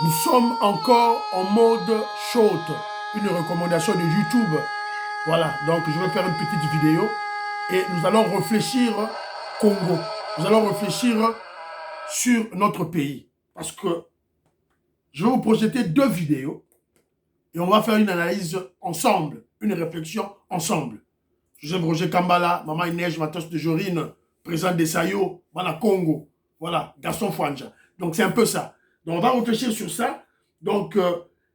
Nous sommes encore en mode short, une recommandation de YouTube. Voilà, donc je vais faire une petite vidéo et nous allons réfléchir Congo. Nous allons réfléchir sur notre pays. Parce que je vais vous projeter deux vidéos et on va faire une analyse ensemble, une réflexion ensemble. Joseph Roger Kambala, Maman Inège, Matos de Jorine, président des Sayo, voilà, Congo, voilà, Gaston Fouanja. Donc c'est un peu ça. Donc on va réfléchir sur ça. Donc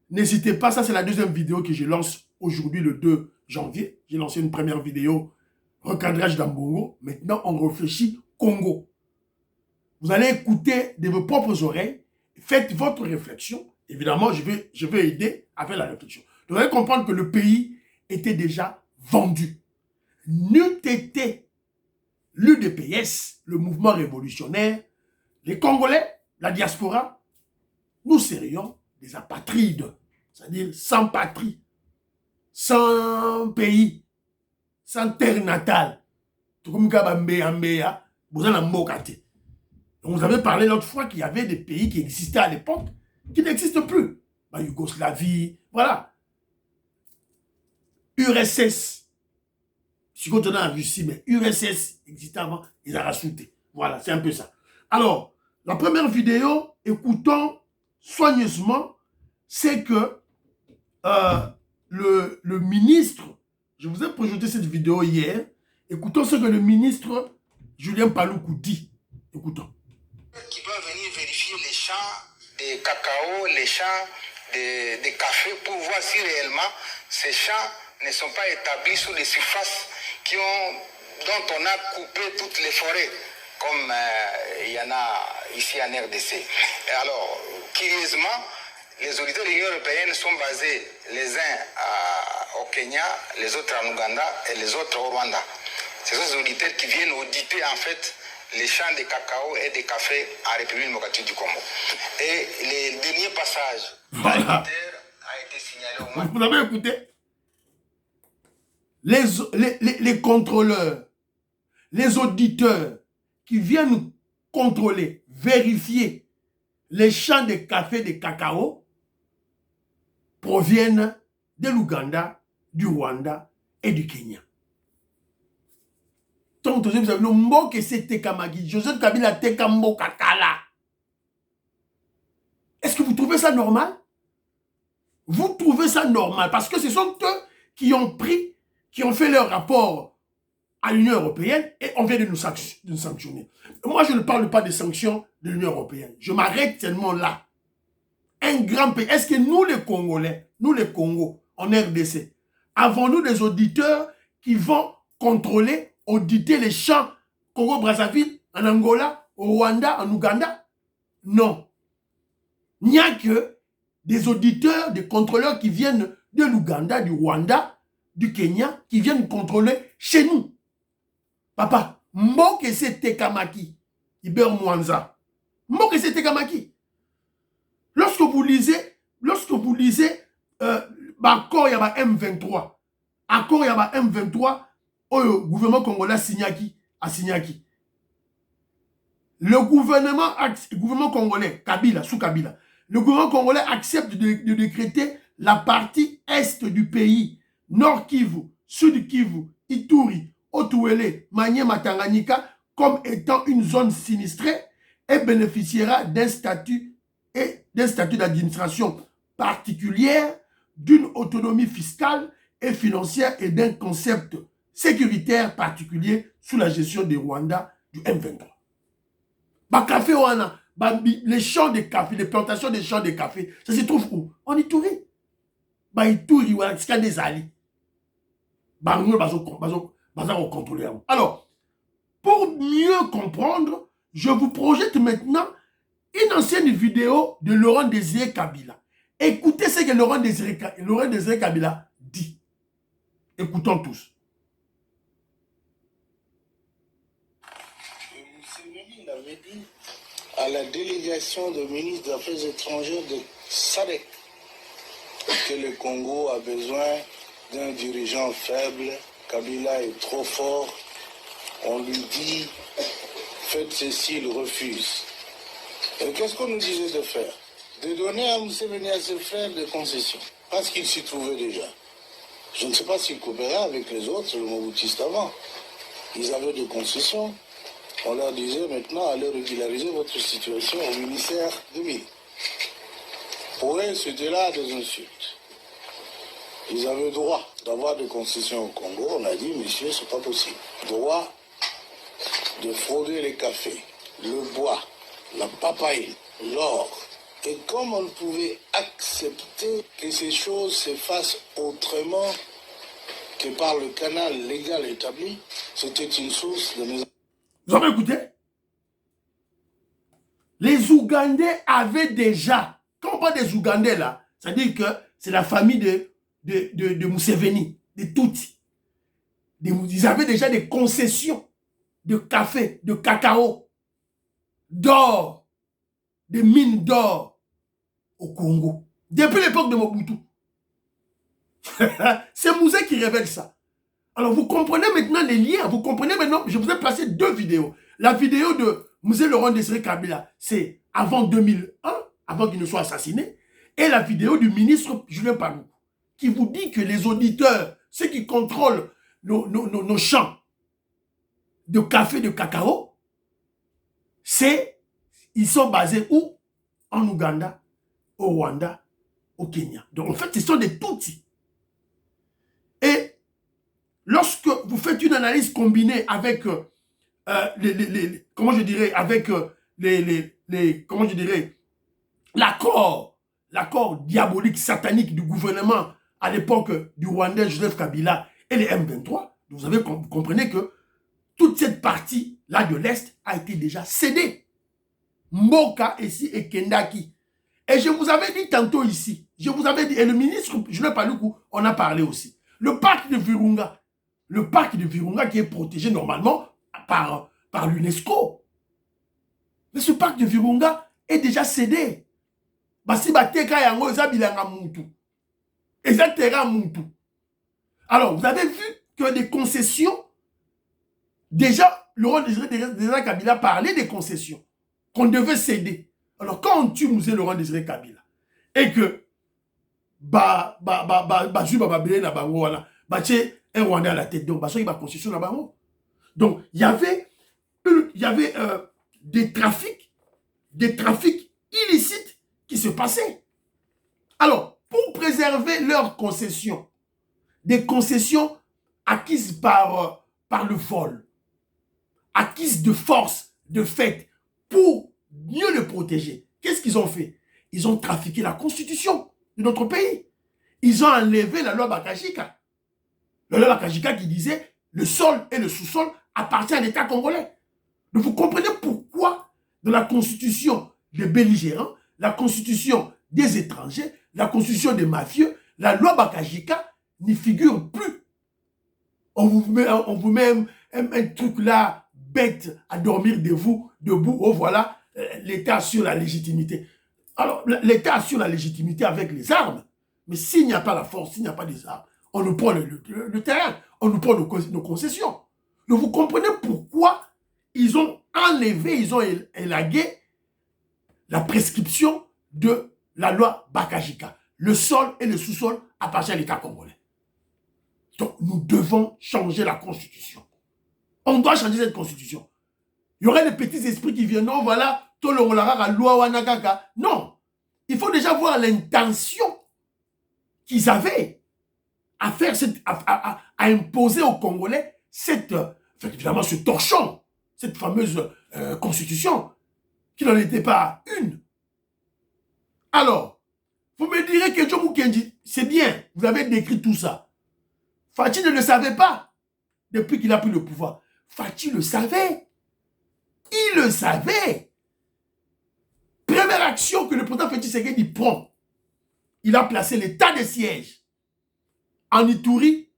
n'hésitez pas, ça c'est la deuxième vidéo que je lance aujourd'hui le 2 janvier. J'ai lancé une première vidéo, recadrage d'Ambongo. Maintenant on réfléchit Congo. Vous allez écouter de vos propres oreilles, faites votre réflexion. Évidemment, je vais aider à faire la réflexion. Vous allez comprendre que le pays était déjà vendu. N'eût été l'UDPS, le mouvement révolutionnaire, les Congolais, la diaspora, nous serions des apatrides, c'est-à-dire sans patrie, sans pays, sans terre natale. Vous avez parlé l'autre fois qu'il y avait des pays qui existaient à l'époque, qui n'existent plus. La Yougoslavie, voilà. URSS. Si on a en Russie, mais URSS existait avant, ils ont rajouté. Voilà, c'est un peu ça. Alors, la première vidéo, écoutons soigneusement, c'est que le ministre, je vous ai projeté cette vidéo hier, écoutons ce que le ministre Julien Paluku dit. Écoutons. Qui doit venir vérifier les champs de cacao, les champs de café pour voir si réellement ces champs ne sont pas établis sur des surfaces dont on a coupé toutes les forêts, comme il y en a ici en RDC. Et alors, curieusement, les auditeurs de l'Union européenne sont basés les uns au Kenya, les autres en Ouganda et les autres au Rwanda. Ce sont ces auditeurs qui viennent auditer en fait les champs de cacao et de café en République démocratique du Congo. Et le dernier passage voilà. A été signalé au mois. Vous l'avez écouté? Les contrôleurs, les auditeurs qui viennent contrôler, vérifier les champs de café, de cacao proviennent de l'Ouganda, du Rwanda et du Kenya. Donc, vous avez le mot que c'est Tekamagi. Joseph Kabila Tekambo Kakala. Est-ce que vous trouvez ça normal? Vous trouvez ça normal? Parce que ce sont eux qui ont fait leur rapport à l'Union européenne et on vient de nous sanctionner. Moi, je ne parle pas des sanctions de l'Union européenne. Je m'arrête tellement là. Un grand pays. Est-ce que nous, les Congolais, nous, les Congos, en RDC, avons-nous des auditeurs qui vont contrôler, auditer les champs Congo-Brazzaville, en Angola, au Rwanda, en Ouganda? Non. Il n'y a que des auditeurs, des contrôleurs qui viennent de l'Ouganda, du Rwanda, du Kenya, qui viennent contrôler chez nous. Papa, Mboke c'est Tekamaki, Iber Mwanza. Mboke c'est Tekamaki. Lorsque vous lisez, accord, il y a M23. Accord, il y a M23, le gouvernement congolais a signé. Le gouvernement congolais, Kabila, sous Kabila, le gouvernement congolais accepte de décréter la partie est du pays, Nord Kivu, Sud Kivu, Ituri, Otuele, Maniema, Tanganyika, comme étant une zone sinistrée et bénéficiera d'un statut d'administration particulière, d'une autonomie fiscale et financière et d'un concept sécuritaire particulier sous la gestion des Rwanda du M23. Café wana, les champs de café, les plantations des champs de café, ça se trouve où? En Ituri. Ituri, voilà, c'est des alliés. Alors, pour mieux comprendre, je vous projette maintenant une ancienne vidéo de Laurent Désiré Kabila. Écoutez ce que Laurent Désiré Kabila dit. Écoutons tous. Museveni avait dit à la délégation de ministres des Affaires étrangères de SADC que le Congo a besoin d'un dirigeant faible. Kabila est trop fort. On lui dit, faites ceci, il refuse. Et qu'est-ce qu'on nous disait de faire? de donner à Museveni et à ses frères des concessions, parce qu'ils s'y trouvaient déjà. Je ne sais pas s'ils coopéraient avec les autres, le Mobutistes avant. Ils avaient des concessions. On leur disait maintenant, allez régulariser votre situation au ministère des Mines. Pour eux, c'était là des insultes. Ils avaient droit d'avoir des concessions au Congo. On a dit, monsieur, c'est pas possible. Droit de frauder les cafés, le bois, la papaye, l'or. Et comme on ne pouvait accepter que ces choses se fassent autrement que par le canal légal établi, c'était une source de mes... Vous avez écouté? Les Ougandais avaient déjà, quand on parle des Ougandais là, ça veut dire que c'est la famille de Museveni, de Tutsi. Ils avaient déjà des concessions de café, de cacao, d'or, des mines d'or au Congo. Depuis l'époque de Mobutu. C'est Mouzé qui révèle ça. Alors vous comprenez maintenant les liens, vous comprenez maintenant, je vous ai placé 2 vidéos. La vidéo de Mouzé Laurent Désiré Kabila, c'est avant 2001, avant qu'il ne soit assassiné, et la vidéo du ministre Julien Paloukou, qui vous dit que les auditeurs, ceux qui contrôlent nos champs de café, de cacao, ils sont basés où? En Ouganda, au Rwanda, au Kenya. Donc en fait, ce sont des Tutsis. Et lorsque vous faites une analyse combinée avec comment je dirais, avec comment je dirais, l'accord diabolique, satanique du gouvernement à l'époque du Rwandais Joseph Kabila et les M23, vous comprenez que toute cette partie-là de l'Est a été déjà cédée. Mboka ici et Kendaki. Et je vous avais dit tantôt ici, je vous avais dit, et le ministre Julien Paloukou en a parlé aussi, le parc de Virunga qui est protégé normalement par l'UNESCO. Mais ce parc de Virunga est déjà cédé. Alors, vous avez vu que des concessions, déjà, Laurent Désiré Kabila parlait des concessions qu'on devait céder. Alors, quand on tue Mouzé Laurent Désiré Kabila, et que un Rwandais à la tête, donc il y a concession là-bas. Donc, il y avait des trafics illicites qui se passaient. Alors, pour préserver leurs concessions, des concessions acquises par le vol, acquises de force, de fait, pour mieux le protéger, qu'est-ce qu'ils ont fait? Ils ont trafiqué la constitution de notre pays. Ils ont enlevé la loi Bakajika. La loi Bakajika qui disait le sol et le sous-sol appartiennent à l'État congolais. Donc vous comprenez pourquoi dans la constitution des belligérants, la constitution des étrangers, la constitution des mafieux, la loi Bakajika n'y figure plus. On vous met un truc là bête à dormir debout, oh voilà, l'État assure la légitimité. Alors l'État assure la légitimité avec les armes, mais s'il n'y a pas la force, s'il n'y a pas des armes, on nous prend le terrain, on nous prend nos concessions. Donc vous comprenez pourquoi ils ont enlevé, ils ont élagué la prescription de la loi Bakajika. Le sol et le sous-sol appartiennent à l'État congolais. Donc nous devons changer la constitution. On doit changer cette constitution. Il y aurait des petits esprits qui viennent, non, voilà, non. Il faut déjà voir l'intention qu'ils avaient à faire à imposer aux Congolais évidemment ce torchon, cette fameuse constitution, qui n'en était pas une. Alors, vous me direz que Jomo Kenji, c'est bien, vous avez décrit tout ça. Fachi ne le savait pas depuis qu'il a pris le pouvoir. Fachi le savait. Il le savait. Première action que le président Félix Tshisekedi prend, il a placé l'état de siège en Ituri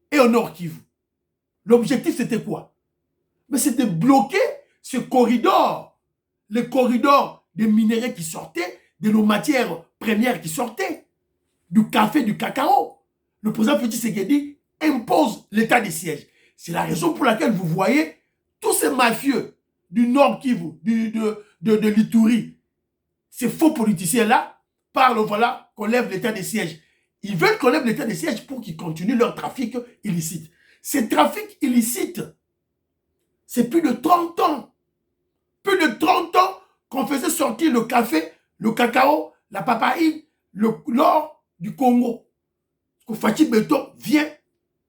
et au Nord Kivu. L'objectif, c'était quoi? Mais c'était bloquer ce corridor, le corridor des minéraux qui sortaient, de nos matières premières qui sortaient, du café, du cacao. Le président Félix Tshisekedi impose l'état de siège. C'est la raison pour laquelle vous voyez tous ces mafieux du Nord Kivu, de l'Ituri, ces faux politiciens-là parlent, voilà, qu'on lève l'état de siège. Ils veulent qu'on lève l'état de siège pour qu'ils continuent leur trafic illicite. Ces trafics illicites, c'est plus de 30 ans. Plus de 30 ans qu'on faisait sortir le café, le cacao, la papaye, l'or du Congo. Fatih Beton vient,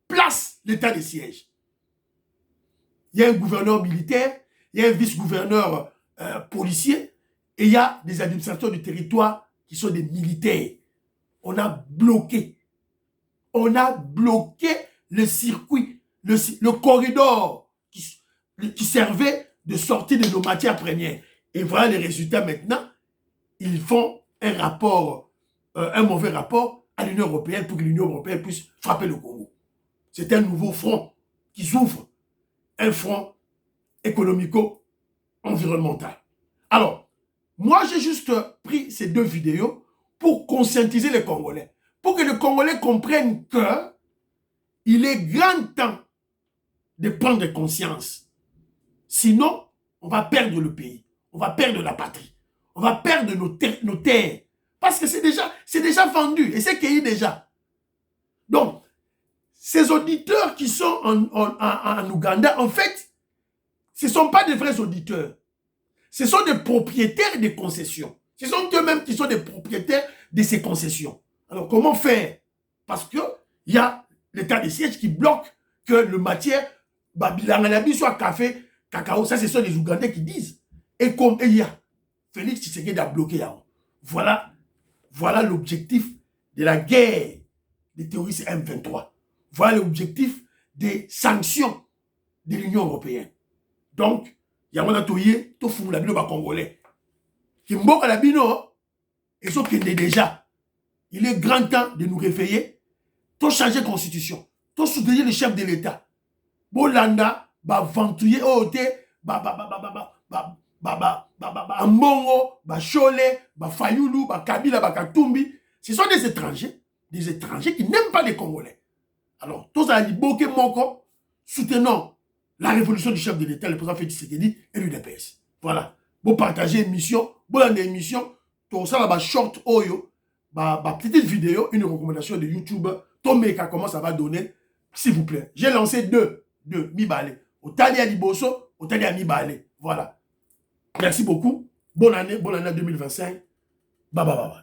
place l'état de siège. Il y a un gouverneur militaire, il y a un vice-gouverneur policier, et il y a des administrateurs du territoire qui sont des militaires. On a bloqué le circuit, le corridor qui servait de sortie de nos matières premières. Et voilà les résultats maintenant. Ils font un rapport, un mauvais rapport à l'Union européenne pour que l'Union européenne puisse frapper le Congo. C'est un nouveau front qui s'ouvre, un front économico-environnemental. Alors, moi j'ai juste pris ces deux vidéos pour conscientiser les Congolais, pour que les Congolais comprennent que il est grand temps de prendre conscience. Sinon, on va perdre le pays, on va perdre la patrie, on va perdre nos terres. Parce que c'est déjà vendu et c'est cueilli déjà. Donc, ces auditeurs qui sont en Ouganda, en fait, ce ne sont pas des vrais auditeurs. Ce sont des propriétaires des concessions. Ce sont eux-mêmes qui sont des propriétaires de ces concessions. Alors, comment faire? Parce qu'il y a l'état de siège qui bloque que le matière, Babilangalabi soit café, cacao, ça ce sont les Ougandais qui disent. Et comme il y a Félix Tshisekedi a bloqué là-haut. Voilà l'objectif de la guerre des terroristes M23. Voilà l'objectif des sanctions de l'Union européenne. Donc, il y a un toye, tout fou la bino ba congolais. Qui mboka la bino, et ce qui est déjà. Il est grand temps de nous réveiller, tout changer la constitution, tout soutenir le chef de l'État. Bolanda, ba ventouiller OT, Mbongo, Chole, Fayulu, Kabila, Katumbi. Ce sont des étrangers qui n'aiment pas les Congolais. Alors, tous à Liboke Moko, soutenons la révolution du chef de l'État, le président Félix Tshisekedi et l'UDPS. Voilà. Vous partagez l'émission, vous avez une émission, tout ça, va short oyo, petite vidéo, une recommandation de YouTube, Tomeka, comment ça va donner, s'il vous plaît. J'ai lancé deux, Mibale. Otali à Liboso, Otali à Mibale. Voilà. Merci beaucoup. Bonne année 2025. Bye bye bye.